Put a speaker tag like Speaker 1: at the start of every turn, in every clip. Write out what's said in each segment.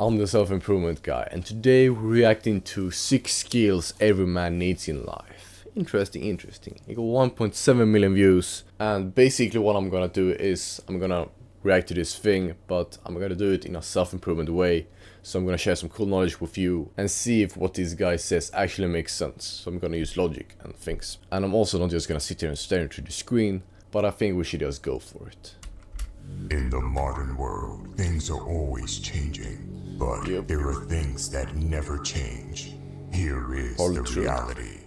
Speaker 1: I'm the self-improvement guy, and today we're reacting to 6 skills every man needs in life. Interesting. It got 1.7 million views, and basically what I'm gonna do is I'm gonna react to this thing, but I'm gonna do it in a self-improvement way. So I'm gonna share some cool knowledge with you and see if what this guy says actually makes sense. So I'm gonna use logic and things. And I'm also not just gonna sit here and stare into the screen, but I think we should just go for it.
Speaker 2: In the modern world, things are always changing, but there are things that never change. Here is the reality.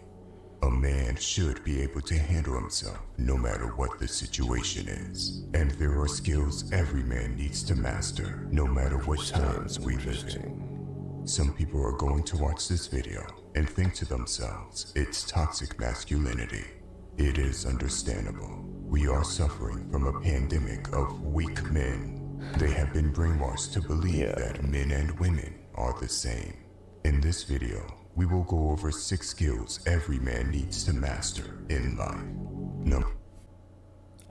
Speaker 2: A man should be able to handle himself no matter what the situation is. And there are skills every man needs to master no matter what times we live in. Some people are going to watch this video and think to themselves, it's toxic masculinity. It is understandable. We are suffering from a pandemic of weak men. They have been brainwashed to believe that men and women are the same. In this video, we will go over 6 skills every man needs to master in life.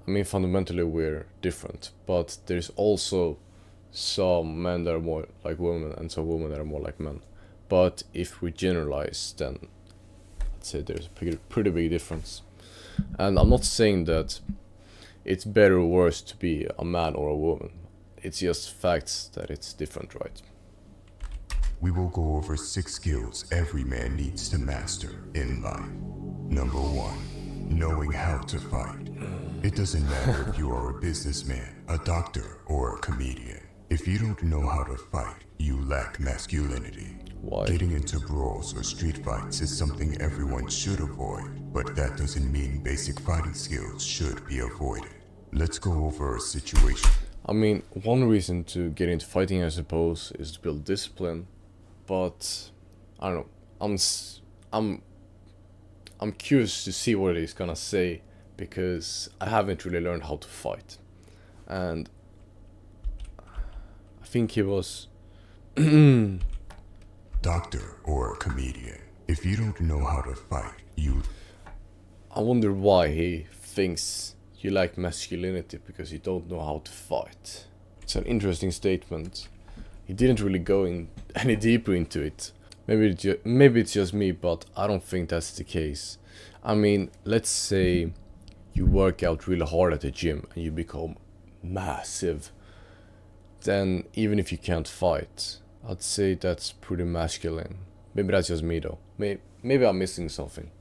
Speaker 1: I mean, fundamentally we're different, but there's also some men that are more like women and some women that are more like men. But if we generalize, then I'd say there's a pretty big difference. And I'm not saying that it's better or worse to be a man or a woman. It's just facts that it's different, right?
Speaker 2: We will go over 6 skills every man needs to master in life. Number 1, knowing how to fight. It doesn't matter if you are a businessman, a doctor, or a comedian. If you don't know how to fight, you lack masculinity.
Speaker 1: Why?
Speaker 2: Getting into brawls or street fights is something everyone should avoid, but that doesn't mean basic fighting skills should be avoided. Let's go over a situation.
Speaker 1: I mean, one reason to get into fighting, I suppose, is to build discipline. But I don't know. I'm curious to see what he's gonna say because I haven't really learned how to fight, and I think he was
Speaker 2: doctor or a comedian. If you don't know how to fight,
Speaker 1: I wonder why he thinks you lack masculinity because you don't know how to fight. It's an interesting statement. He didn't really go in any deeper into it. Maybe it's just me, but I don't think that's the case. I mean, let's say you work out really hard at the gym and you become massive. Then even if you can't fight, I'd say that's pretty masculine. Maybe that's just me though. Maybe I'm missing something.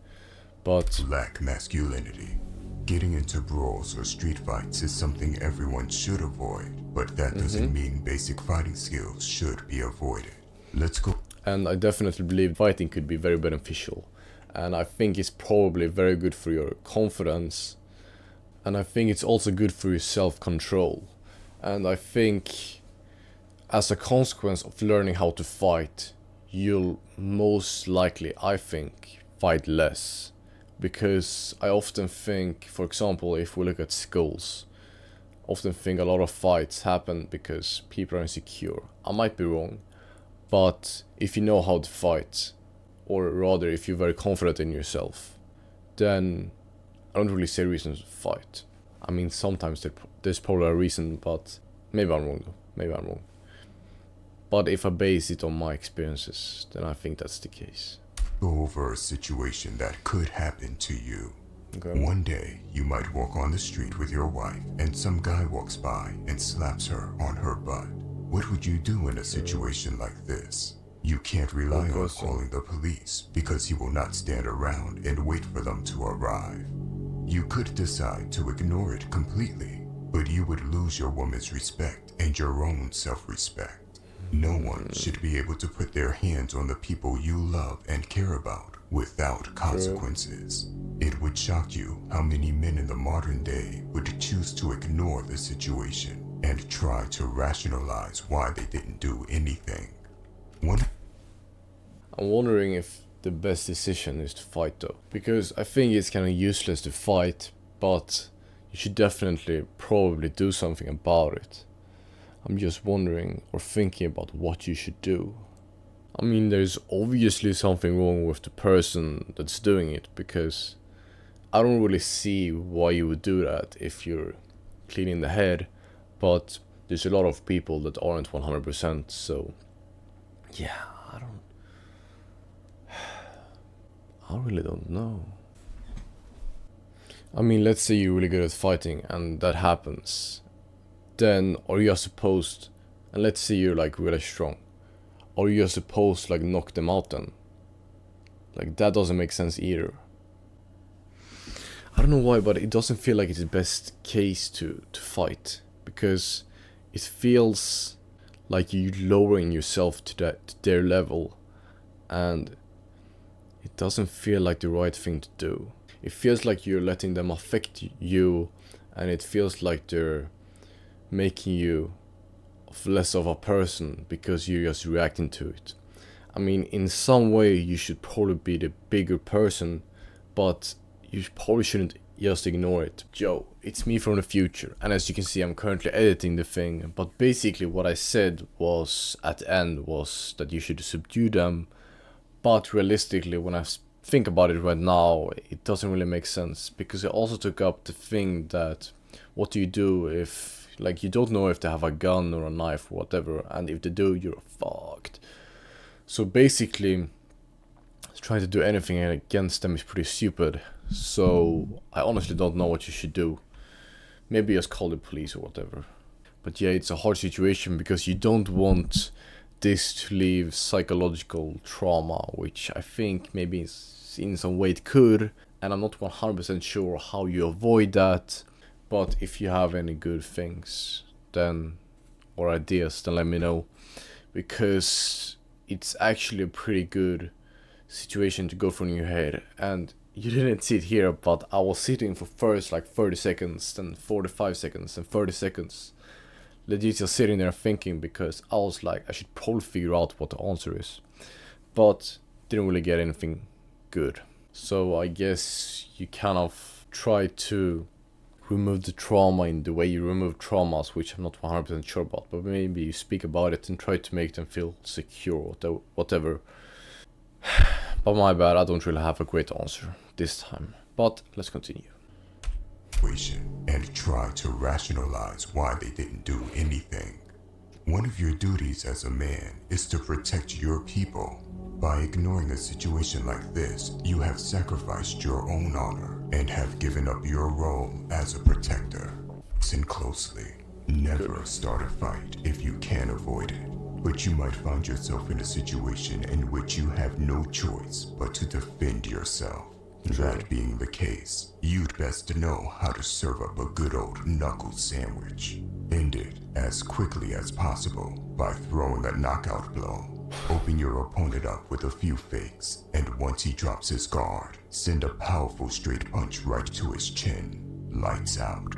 Speaker 1: But
Speaker 2: lack masculinity. Getting into brawls or street fights is something everyone should avoid, but that doesn't mean basic fighting skills should be avoided. Let's go.
Speaker 1: And I definitely believe fighting could be very beneficial. And I think it's probably very good for your confidence. And I think it's also good for your self-control. And I think as a consequence of learning how to fight, you'll most likely, I think, fight less. Because I often think, for example, if we look at schools, I often think a lot of fights happen because people are insecure. I might be wrong, but if you know how to fight, or rather if you're very confident in yourself, then I don't really see reasons to fight. I mean, sometimes there's probably a reason, but maybe I'm wrong though. But if I base it on my experiences, then I think that's the case.
Speaker 2: Go over a situation that could happen to you.
Speaker 1: Okay.
Speaker 2: One day, you might walk on the street with your wife and some guy walks by and slaps her on her butt. What would you do in a situation like this? You can't rely on calling the police because he will not stand around and wait for them to arrive. You could decide to ignore it completely, but you would lose your woman's respect and your own self-respect. No one should be able to put their hands on the people you love and care about without consequences. It would shock you how many men in the modern day would choose to ignore the situation and try to rationalize why they didn't do anything.
Speaker 1: I'm wondering if the best decision is to fight though, because I think it's kind of useless to fight, but you should definitely probably do something about it. I'm just wondering or thinking about what you should do. I mean, there's obviously something wrong with the person that's doing it, because I don't really see why you would do that if you're clean in the head, but there's a lot of people that aren't 100%, so Yeah, I really don't know. I mean, let's say you're really good at fighting and that happens. Then are you supposed, and let's say you're like really strong, are you supposed to like knock them out then? Like that doesn't make sense either. I don't know why, but it doesn't feel like it's the best case to fight, because it feels like you're lowering yourself to their level, and it doesn't feel like the right thing to do. It feels like you're letting them affect you, and it feels like they're making you less of a person because you're just reacting to it. I mean, in some way you should probably be the bigger person, but you probably shouldn't just ignore it. Joe, it's me from the future, and as you can see I'm currently editing the thing, but basically what I said was at the end was that you should subdue them, but realistically when I think about it right now it doesn't really make sense, because I also took up the thing that what do you do if like you don't know if they have a gun or a knife or whatever, and if they do you're fucked. So basically trying to do anything against them is pretty stupid. So I honestly don't know what you should do. Maybe just call the police or whatever. But yeah, it's a hard situation because you don't want this to leave psychological trauma, which I think maybe in some way it could, and I'm not 100% sure how you avoid that. But if you have any good things then or ideas, then let me know, because it's actually a pretty good situation to go through in your head. And you didn't see it here, but I was sitting for first like 30 seconds, then 45 seconds, and 30 seconds. Legit just sitting there thinking, because I was like, I should probably figure out what the answer is. But didn't really get anything good. So I guess you kind of try to remove the trauma in the way you remove traumas, which I'm not 100% sure about. But maybe you speak about it and try to make them feel secure, whatever. But my bad, I don't really have a great answer this time. But let's continue.
Speaker 2: And try to rationalize why they didn't do anything. One of your duties as a man is to protect your people. By ignoring a situation like this, you have sacrificed your own honor and have given up your role as a protector. Listen closely. Never start a fight if you can avoid it. But you might find yourself in a situation in which you have no choice but to defend yourself. That being the case, you'd best know how to serve up a good old knuckle sandwich. End it as quickly as possible by throwing a knockout blow. Open your opponent up with a few fakes, and once he drops his guard, send a powerful straight punch right to his chin. Lights out.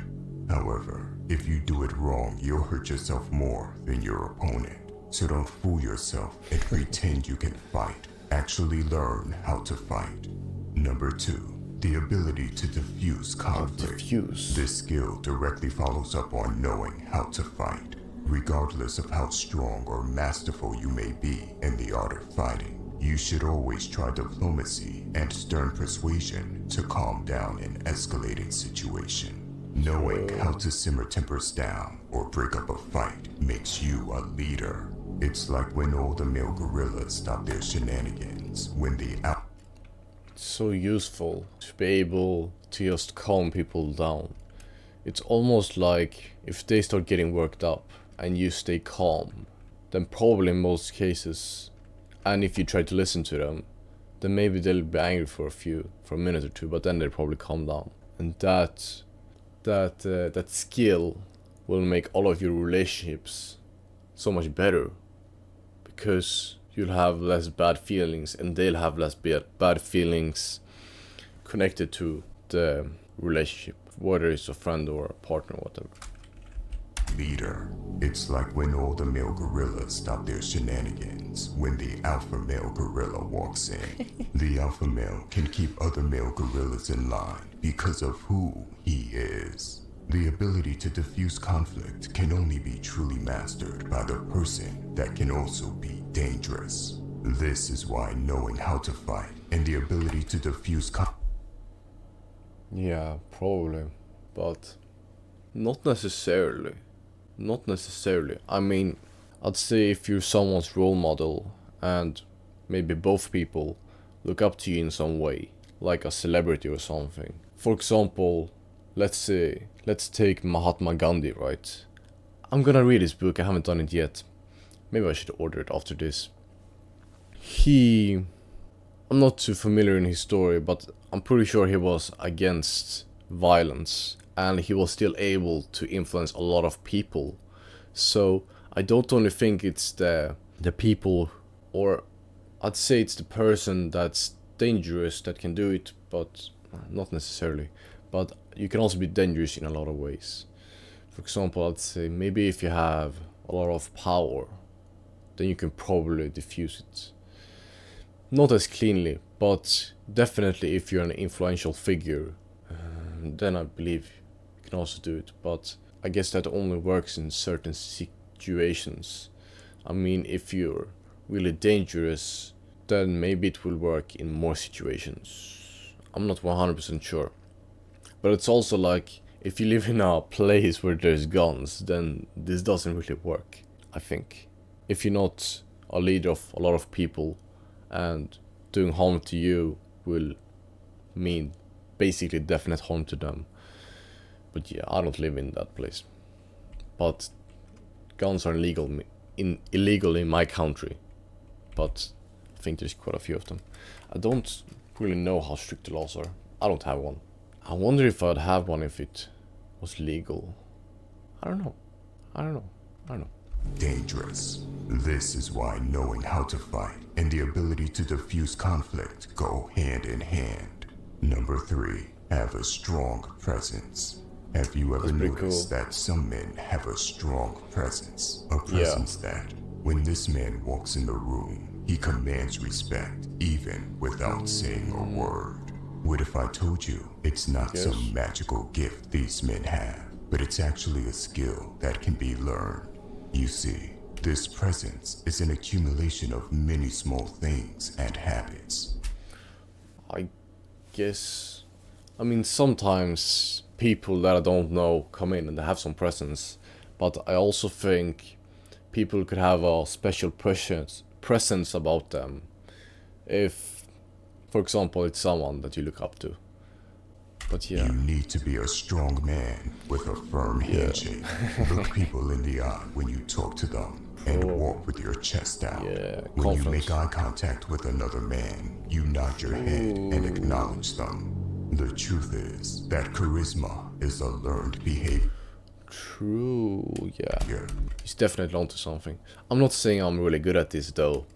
Speaker 2: However, if you do it wrong, you'll hurt yourself more than your opponent. So don't fool yourself and pretend you can fight. Actually learn how to fight. Number 2, the ability to diffuse conflict. This skill directly follows up on knowing how to fight. Regardless of how strong or masterful you may be in the art of fighting, you should always try diplomacy and stern persuasion to calm down an escalating situation. Knowing how to simmer tempers down or break up a fight makes you a leader. It's like when all the male gorillas stop their shenanigans when the
Speaker 1: So useful to be able to just calm people down. It's almost like if they start getting worked up and you stay calm, then probably in most cases, and if you try to listen to them, then maybe they'll be angry for a minute or two, but then they'll probably calm down. And that skill will make all of your relationships so much better, because you'll have less bad feelings and they'll have less bad feelings connected to the relationship, whether it's a friend or a partner or whatever.
Speaker 2: Leader. It's like when all the male gorillas stop their shenanigans when the alpha male gorilla walks in. The alpha male can keep other male gorillas in line because of who he is. The ability to diffuse conflict can only be truly mastered by the person that can also be dangerous. This is why knowing how to fight and the ability to diffuse conflict.
Speaker 1: Yeah, probably, but not necessarily. I mean, I'd say if you're someone's role model and maybe both people look up to you in some way, like a celebrity or something. For example, let's take Mahatma Gandhi, right? I'm gonna read his book, I haven't done it yet. Maybe I should order it after this. I'm not too familiar in his story, but I'm pretty sure he was against violence, and he was still able to influence a lot of people. So I don't only think it's the people, or I'd say it's the person that's dangerous that can do it, but not necessarily. But you can also be dangerous in a lot of ways. For example, I'd say maybe if you have a lot of power, then you can probably diffuse it. Not as cleanly, but definitely if you're an influential figure, then I believe you can also do it. But I guess that only works in certain situations. I mean, if you're really dangerous, then maybe it will work in more situations. I'm not 100% sure. But it's also like, if you live in a place where there's guns, then this doesn't really work, I think. If you're not a leader of a lot of people, and doing harm to you will mean basically definite harm to them. But yeah, I don't live in that place. But guns are illegal in my country. But I think there's quite a few of them. I don't really know how strict the laws are. I don't have one. I wonder if I'd have one if it was legal. I don't know.
Speaker 2: Dangerous. This is why knowing how to fight and the ability to diffuse conflict go hand in hand. Number 3, have a strong presence. Have you ever noticed that some men have a strong presence? A presence that, when this man walks in the room, he commands respect, even without saying a word. What if I told you it's not some magical gift these men have, but it's actually a skill that can be learned? You see, this presence is an accumulation of many small things and habits.
Speaker 1: I guess, I mean, sometimes people that I don't know come in and they have some presence, but I also think people could have a special presence about them if, for example, it's someone that you look up to. But yeah.
Speaker 2: You need to be a strong man with a firm handshake. Look people in the eye when you talk to them, and walk with your chest out. When you make eye contact with another man, you nod your head and acknowledge them. The truth is that charisma is a learned behavior.
Speaker 1: True, yeah. He's definitely onto something. I'm not saying I'm really good at this though,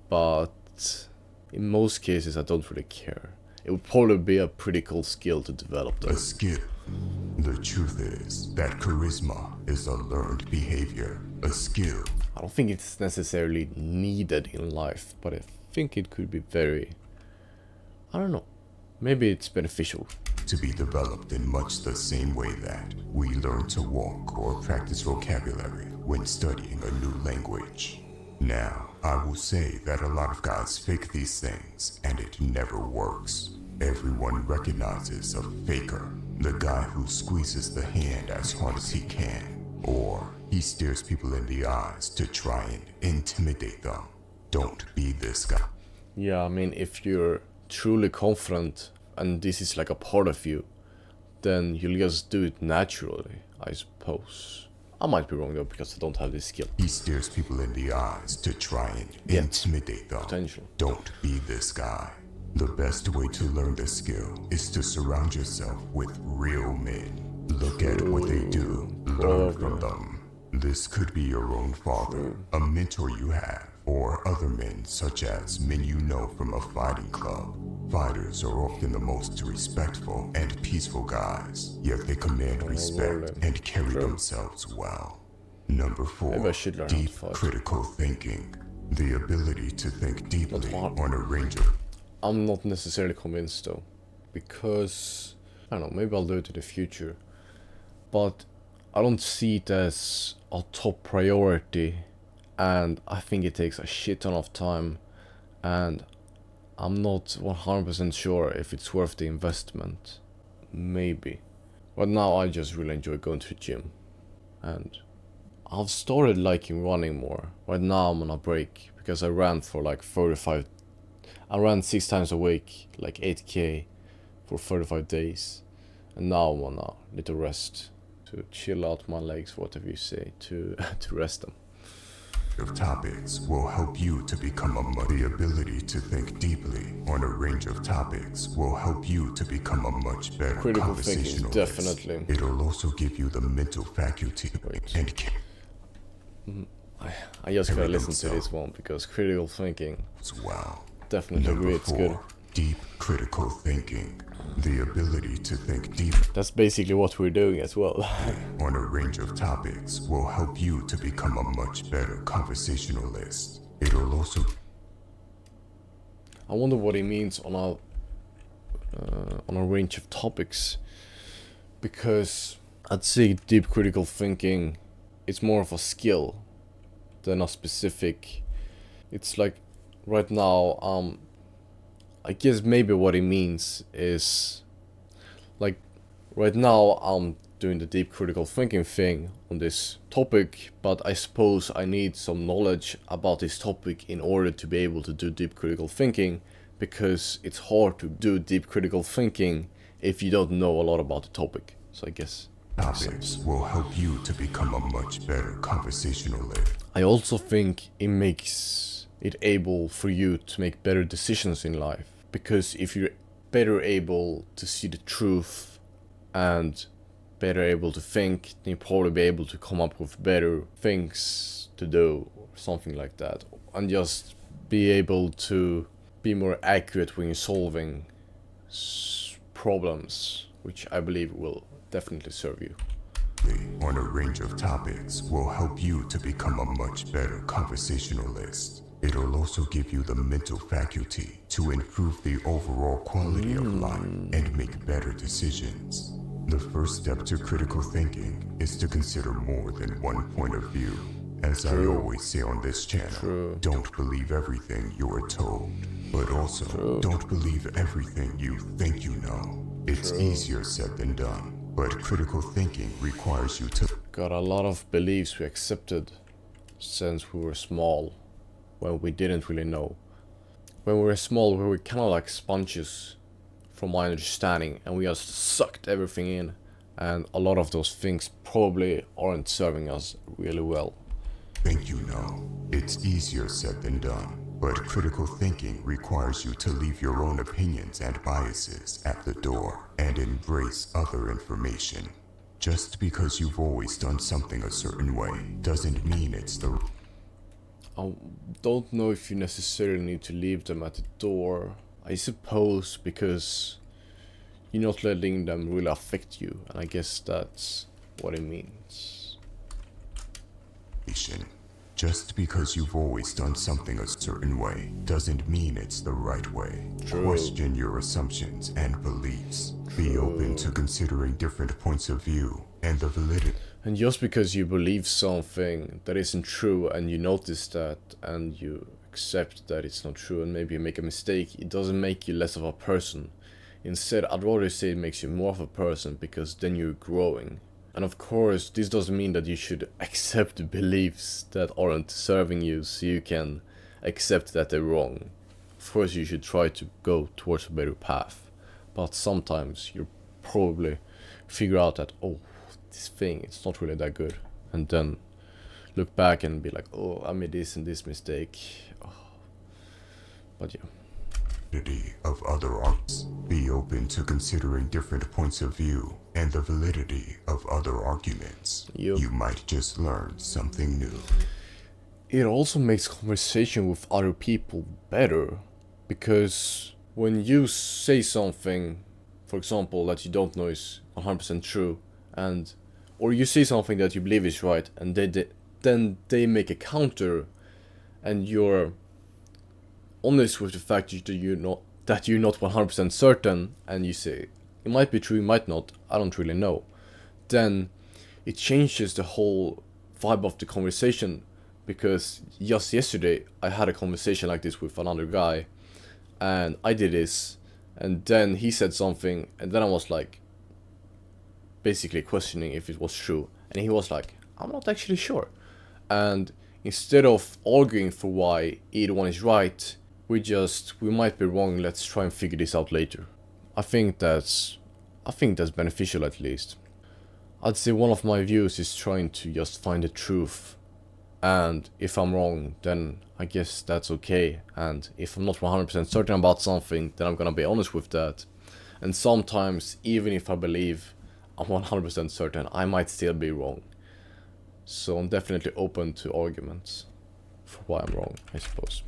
Speaker 1: but in most cases I don't really care. It would probably be a pretty cool skill to develop though.
Speaker 2: A skill. The truth is that charisma is a learned behavior, a skill.
Speaker 1: I don't think it's necessarily needed in life, but I think it could be very, I don't know, maybe it's beneficial.
Speaker 2: To be developed in much the same way that we learn to walk or practice vocabulary when studying a new language. Now, I will say that a lot of guys fake these things and it never works. Everyone recognizes a faker, the guy who squeezes the hand as hard as he can, or he stares people in the eyes to try and intimidate them. Don't be this guy.
Speaker 1: Yeah, I mean, if you're truly confident and this is like a part of you, then you'll just do it naturally, I suppose. I might be wrong though, because I don't have this skill.
Speaker 2: He stares people in the eyes to try and intimidate them.
Speaker 1: Potential.
Speaker 2: Don't be this guy. The best way to learn this skill is to surround yourself with real men. Look at what they do, learn from them. This could be your own father, a mentor you have, or other men such as men you know from a fighting club. Fighters are often the most respectful and peaceful guys, yet they command respect and carry themselves well. Number 4, deep critical thinking. The ability to think deeply on a range of...
Speaker 1: I'm not necessarily convinced though, because, I don't know, maybe I'll do it in the future, but I don't see it as a top priority, and I think it takes a shit ton of time, and I'm not 100% sure if it's worth the investment. Maybe. But now I just really enjoy going to the gym, and I've started liking running more. Right now I'm on a break because I ran for like 35. I ran 6 times a week, like 8k for 35 days, and now I'm on a little rest to chill out my legs, whatever you say, to rest them.
Speaker 2: Of topics will help you to become the ability to think deeply on a range of topics will help you to become a much better
Speaker 1: Critical thinking,
Speaker 2: conversationalist.
Speaker 1: definitely.
Speaker 2: It'll also give you the mental faculty and
Speaker 1: I just gotta listen to this one because critical thinking.
Speaker 2: Wow.
Speaker 1: Definitely agree, it's good.
Speaker 2: Deep critical thinking. The ability to think deep.
Speaker 1: That's basically what we're doing as well.
Speaker 2: On a range of topics will help you to become a much better conversationalist. It'll also.
Speaker 1: I wonder what he means on a range of topics, because I'd say deep critical thinking, it's more of a skill than a specific. It's like right now, I guess maybe what it means is like right now I'm doing the deep critical thinking thing on this topic, but I suppose I need some knowledge about this topic in order to be able to do deep critical thinking, because it's hard to do deep critical thinking if you don't know a lot about the topic. So I guess
Speaker 2: topics will help you to become a much better conversationalist.
Speaker 1: I also think it makes it able for you to make better decisions in life, because if you're better able to see the truth and better able to think, then you'll probably be able to come up with better things to do or something like that, and just be able to be more accurate when you're solving problems, which I believe will definitely serve you.
Speaker 2: On a range of topics will help you to become a much better conversationalist. It'll also give you the mental faculty to improve the overall quality of life and make better decisions. The first step to critical thinking is to consider more than one point of view. As I always say on this channel, don't believe everything you are told, but also don't believe everything you think you know. It's easier said than done, but critical thinking requires you to.
Speaker 1: Got a lot of beliefs we accepted since we were small, when we didn't really know. When we were small, we were kind of like sponges, from my understanding, and we just sucked everything in, and a lot of those things probably aren't serving us really well.
Speaker 2: Think you know. It's easier said than done, but critical thinking requires you to leave your own opinions and biases at the door and embrace other information. Just because you've always done something a certain way doesn't mean it's the.
Speaker 1: I don't know if you necessarily need to leave them at the door, I suppose, because you're not letting them really affect you, and I guess that's what it means.
Speaker 2: Just because you've always done something a certain way doesn't mean it's the right way.
Speaker 1: True.
Speaker 2: Question your assumptions and beliefs. Be open to considering different points of view and the validity.
Speaker 1: And just because you believe something that isn't true and you notice that and you accept that it's not true and maybe you make a mistake, it doesn't make you less of a person. Instead, I'd rather say it makes you more of a person, because then you're growing. And of course, this doesn't mean that you should accept beliefs that aren't serving you so you can accept that they're wrong. Of course, you should try to go towards a better path. But sometimes you probably figure out that, oh, this thing, it's not really that good. And then look back and be like, oh, I made this and this mistake. Oh. But yeah.
Speaker 2: Of other arts. Be open to considering different points of view and the validity of other arguments.
Speaker 1: Yep.
Speaker 2: You might just learn something new.
Speaker 1: It also makes conversation with other people better, because when you say something, for example, that you don't know is 100% true, or you say something that you believe is right, and then they make a counter, and you're honest with the fact that you're not 100% certain, and you say it might be true, it might not, I don't really know, then it changes the whole vibe of the conversation. Because just yesterday I had a conversation like this with another guy, and I did this, and then he said something, and then I was like basically questioning if it was true, and he was like, I'm not actually sure. And instead of arguing for why either one is right, we might be wrong, let's try and figure this out later. I think that's beneficial, at least. I'd say one of my views is trying to just find the truth, and if I'm wrong, then I guess that's okay, and if I'm not 100% certain about something, then I'm gonna be honest with that. And sometimes, even if I believe I'm 100% certain, I might still be wrong. So I'm definitely open to arguments for why I'm wrong, I suppose.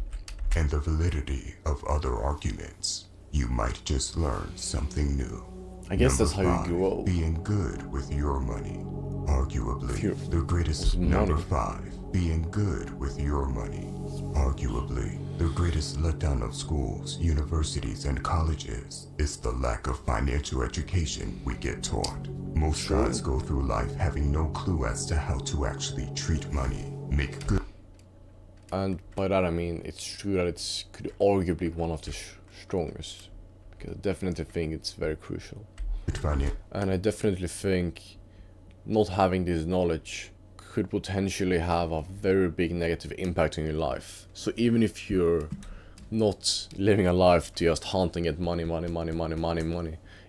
Speaker 2: And the validity of other arguments. You might just learn something new.
Speaker 1: I guess that's how you grow.
Speaker 2: Being good with your money. Arguably, the greatest. Number 5. Being good with your money. Arguably, the greatest letdown of schools, universities, and colleges is the lack of financial education we get taught. Most guys go through life having no clue as to how to actually treat money, make good.
Speaker 1: And by that I mean, it's true that it's could arguably one of the strongest, because I definitely think it's very crucial. And I definitely think not having this knowledge could potentially have a very big negative impact on your life. So even if you're not living a life just hunting at money,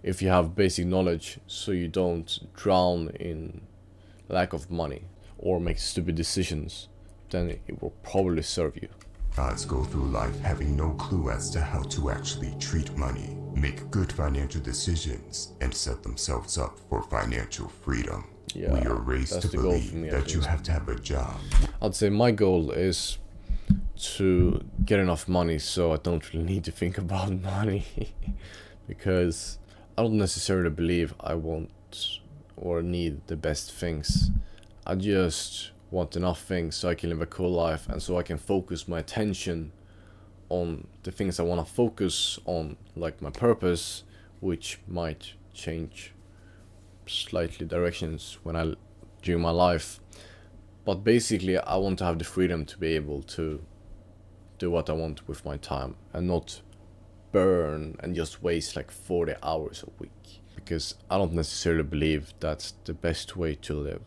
Speaker 1: if you have basic knowledge so you don't drown in lack of money or make stupid decisions, then it will probably serve you.
Speaker 2: Guys go through life having no clue as to how to actually treat money, make good financial decisions, and set themselves up for financial freedom.
Speaker 1: Yeah,
Speaker 2: we are raised to believe that you have to have a job.
Speaker 1: I'd say my goal is to get enough money so I don't really need to think about money because I don't necessarily believe I want or need the best things. I just want enough things so I can live a cool life and so I can focus my attention on the things I want to focus on, like my purpose, which might change slightly directions during my life. But basically I want to have the freedom to be able to do what I want with my time and not burn and just waste like 40 hours a week, because I don't necessarily believe that's the best way to live,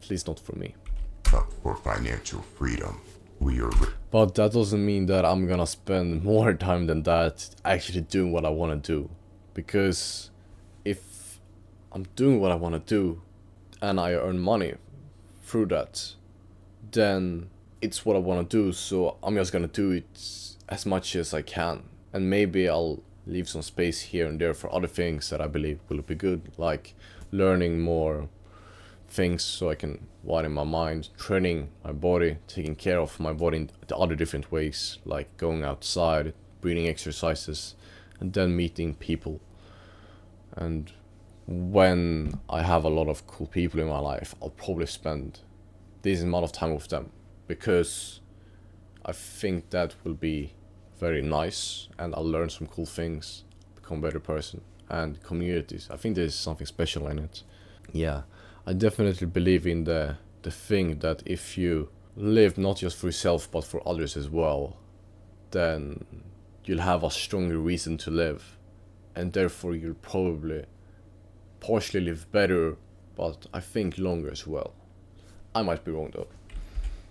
Speaker 1: at least not for me.
Speaker 2: For financial freedom,
Speaker 1: but that doesn't mean that I'm gonna spend more time than that actually doing what I want to do, because if I'm doing what I want to do and I earn money through that, then it's what I want to do, so I'm just gonna do it as much as I can, and maybe I'll leave some space here and there for other things that I believe will be good, like learning more things so I can widen my mind, training my body, taking care of my body in the other different ways, like going outside, breathing exercises, and then meeting people. And when I have a lot of cool people in my life, I'll probably spend this amount of time with them, because I think that will be very nice and I'll learn some cool things, become a better person. And communities, I think there's something special in it. Yeah, I definitely believe in the thing that if you live not just for yourself but for others as well, then you'll have a stronger reason to live, and therefore you'll probably partially live better, but I think longer as well. I might be wrong though,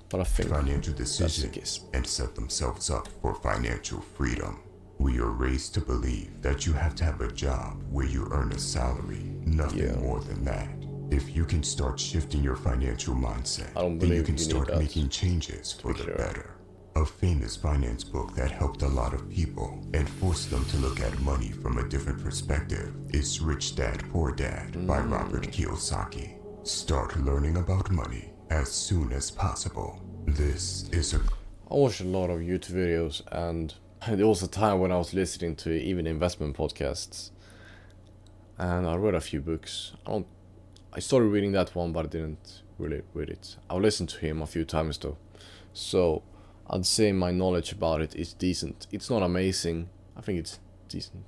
Speaker 1: but I think
Speaker 2: financial decisions and set themselves up for financial freedom. We are raised to believe that you have to have a job where you earn a salary, nothing more than that. If you can start shifting your financial mindset, then you can start making changes for the better. A famous finance book that helped a lot of people and forced them to look at money from a different perspective is Rich Dad Poor Dad by Robert Kiyosaki. Start learning about money as soon as possible. I
Speaker 1: watched a lot of YouTube videos, and there was a time when I was listening to even investment podcasts, and I read a few books. I started reading that one, but I didn't really read it. I listened to him a few times though, so I'd say my knowledge about it is decent. It's not amazing, I think it's decent.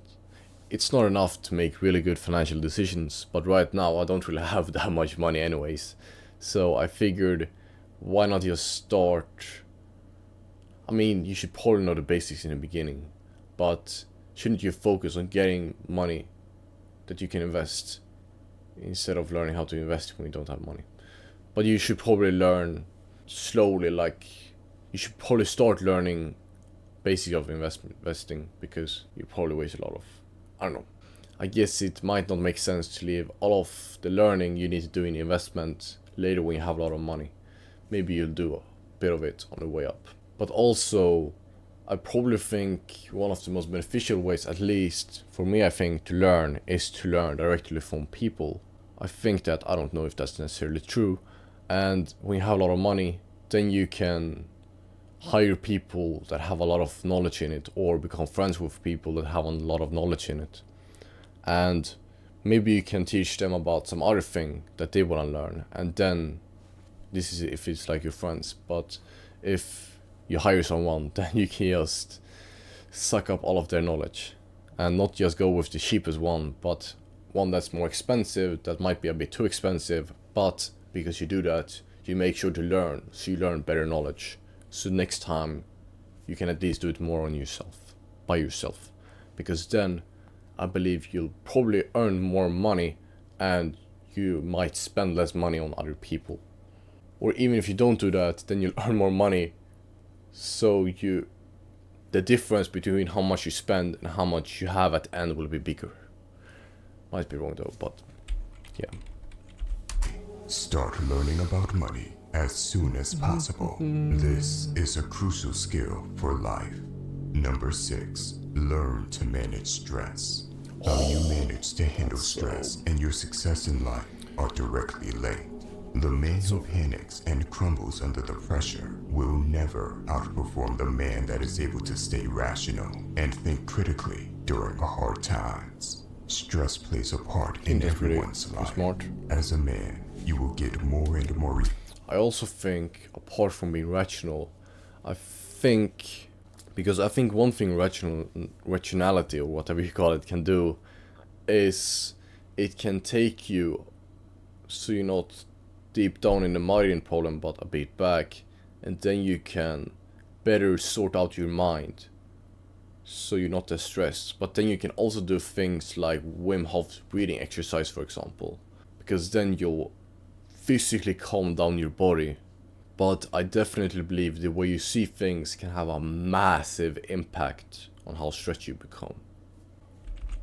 Speaker 1: It's not enough to make really good financial decisions, but right now I don't really have that much money anyways, so I figured, why not just start? I mean, you should probably know the basics in the beginning, but shouldn't you focus on getting money that you can invest instead of learning how to invest when you don't have money? But you should probably learn slowly, like, you should probably start learning basics of investing, because you probably waste a lot of, I don't know. I guess it might not make sense to leave all of the learning you need to do in investment later when you have a lot of money. Maybe you'll do a bit of it on the way up. But also, I probably think one of the most beneficial ways, at least for me, I think, to learn is to learn directly from people. I think that, I don't know if that's necessarily true, and when you have a lot of money, then you can hire people that have a lot of knowledge in it, or become friends with people that have a lot of knowledge in it. And maybe you can teach them about some other thing that they want to learn, and then, this is if it's like your friends, but if you hire someone, then you can just suck up all of their knowledge, and not just go with the cheapest one, but one that's more expensive, that might be a bit too expensive, but because you do that, you make sure to learn, so you learn better knowledge, so next time you can at least do it more on yourself, by yourself, because then I believe you'll probably earn more money, and you might spend less money on other people. Or even if you don't do that, then you'll earn more money, so the difference between how much you spend and how much you have at the end will be bigger. Might be wrong though, but yeah.
Speaker 2: Start learning about money as soon as possible. This is a crucial skill for life. Number 6, learn to manage stress. How you manage to handle stress and your success in life are directly linked. The man who panics and crumbles under the pressure will never outperform the man that is able to stay rational and think critically during hard times. Stress plays a part in everyone's life.
Speaker 1: Smart.
Speaker 2: As a man, you will get more and more.
Speaker 1: I also think, apart from being rational, because I think one thing rationality, or whatever you call it, can do is it can take you so you're not deep down in the migraine problem, but a bit back, and then you can better sort out your mind, so you're not as stressed. But then you can also do things like Wim Hof breathing exercise, for example, because then you'll physically calm down your body. But I definitely believe the way you see things can have a massive impact on how stressed you become.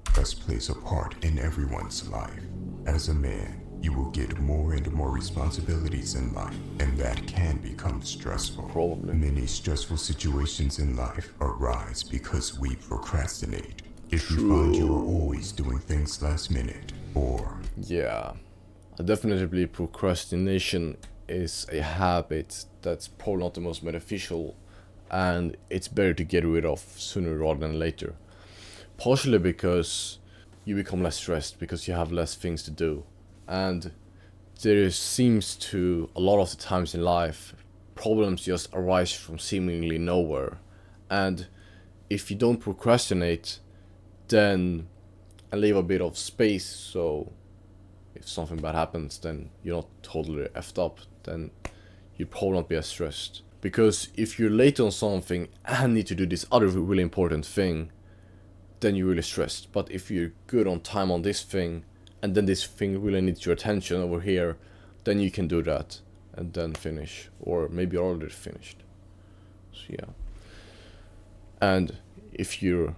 Speaker 2: Stress plays a part in everyone's life. As a man, you will get more and more responsibilities in life, and that can become stressful.
Speaker 1: Probably.
Speaker 2: Many stressful situations in life arise because we procrastinate. If you find you are always doing things last minute, or...
Speaker 1: Yeah, I definitely believe procrastination is a habit that's probably not the most beneficial, and it's better to get rid of sooner rather than later. Partially because you become less stressed, because you have less things to do. And there seems to, a lot of the times in life, problems just arise from seemingly nowhere. And if you don't procrastinate, then and leave a bit of space, so if something bad happens, then you're not totally effed up, then you'll probably not be as stressed. Because if you're late on something and need to do this other really important thing, then you're really stressed. But if you're good on time on this thing, and then this thing really needs your attention over here, then you can do that and then finish, or maybe you're already finished. So yeah. And if you're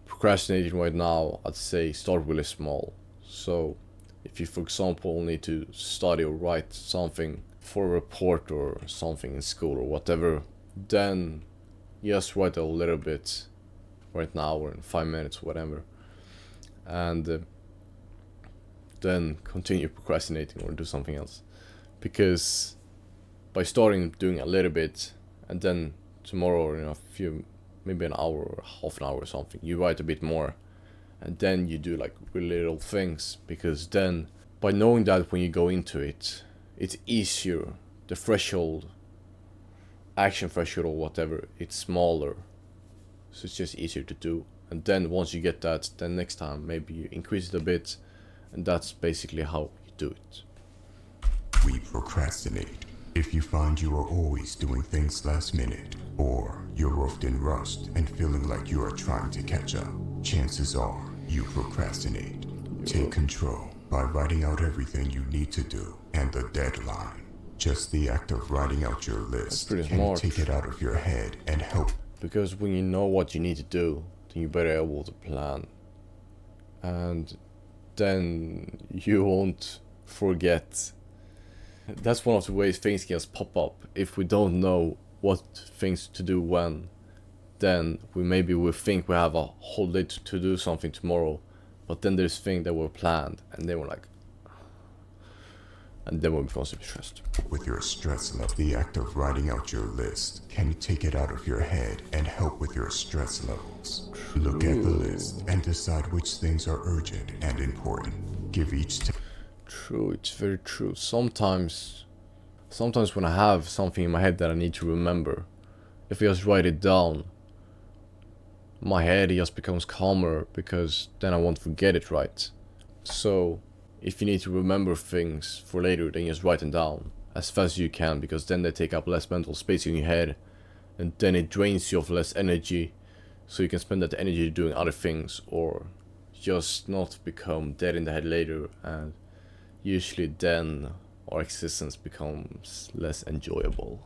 Speaker 1: procrastinating right now, I'd say start really small. So if you, for example, need to study or write something for a report or something in school or whatever, then just write a little bit right now or in 5 minutes, whatever, and then continue procrastinating or do something else. Because by starting doing a little bit, and then tomorrow or in a few, maybe an hour or half an hour or something, you write a bit more, and then you do like really little things, because then by knowing that when you go into it, it's easier, the threshold, action threshold or whatever, it's smaller, so it's just easier to do. And then once you get that, then next time maybe you increase it a bit, and that's basically how you do it.
Speaker 2: We procrastinate. If you find you are always doing things last minute, or you're often rushed and feeling like you are trying to catch up, chances are you procrastinate. Take control by writing out everything you need to do and the deadline. Just the act of writing out your list
Speaker 1: pretty
Speaker 2: can
Speaker 1: smart.
Speaker 2: take it out of your head and help.
Speaker 1: Because when you know what you need to do, then you're better able to plan. And then you won't forget. That's one of the ways things can just pop up. If we don't know what things to do when, then we think we have a whole day to do something tomorrow, but then there's things that were planned, and then we're like, and then we become super stressed.
Speaker 2: With your stress level, the act of writing out your list can take it out of your head and help with your stress levels. Look at the list and decide which things are urgent and important. Give each
Speaker 1: True, it's very true. Sometimes when I have something in my head that I need to remember, if I just write it down, my head just becomes calmer, because then I won't forget it, right? So if you need to remember things for later, then just write them down as fast as you can, because then they take up less mental space in your head, and then it drains you of less energy, so you can spend that energy doing other things, or just not become dead in the head later, and usually then our existence becomes less enjoyable.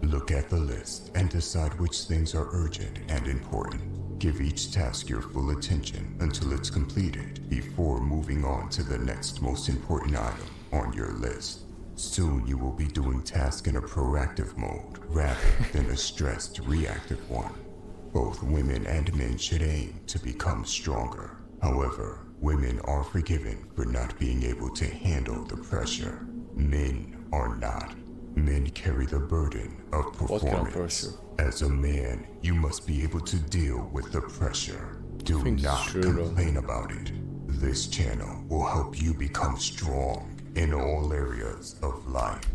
Speaker 2: Look at the list and decide which things are urgent and important. Give each task your full attention until it's completed before moving on to the next most important item on your list. Soon you will be doing tasks in a proactive mode rather than a stressed reactive one. Both women and men should aim to become stronger. However, women are forgiven for not being able to handle the pressure. Men are not. Men carry the burden of performance.
Speaker 1: What kind of pressure?
Speaker 2: As a man, you must be able to deal with the pressure. Do not complain about it. This channel will help you become strong in all areas of life.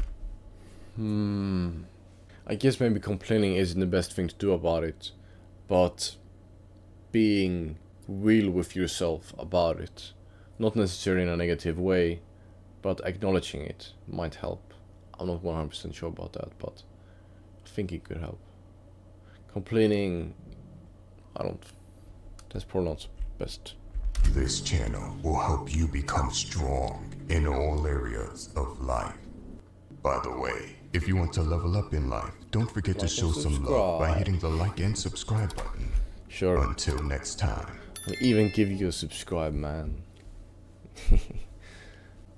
Speaker 1: I guess maybe complaining isn't the best thing to do about it, but being real with yourself about it, not necessarily in a negative way, but acknowledging it might help. I'm not 100% sure about that, but I think it could help. Complaining, that's probably not best.
Speaker 2: This channel will help you become strong in all areas of life. By the way, if you want to level up in life, don't forget to show some love by hitting the like and subscribe button.
Speaker 1: Sure.
Speaker 2: Until next time.
Speaker 1: I'll even give you a subscribe, man.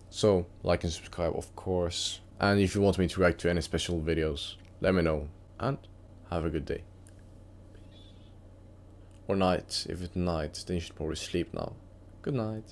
Speaker 1: So, like and subscribe, of course. And if you want me to react to any special videos, let me know. And have a good day. Peace. Or night. If it's night, then you should probably sleep now. Good night.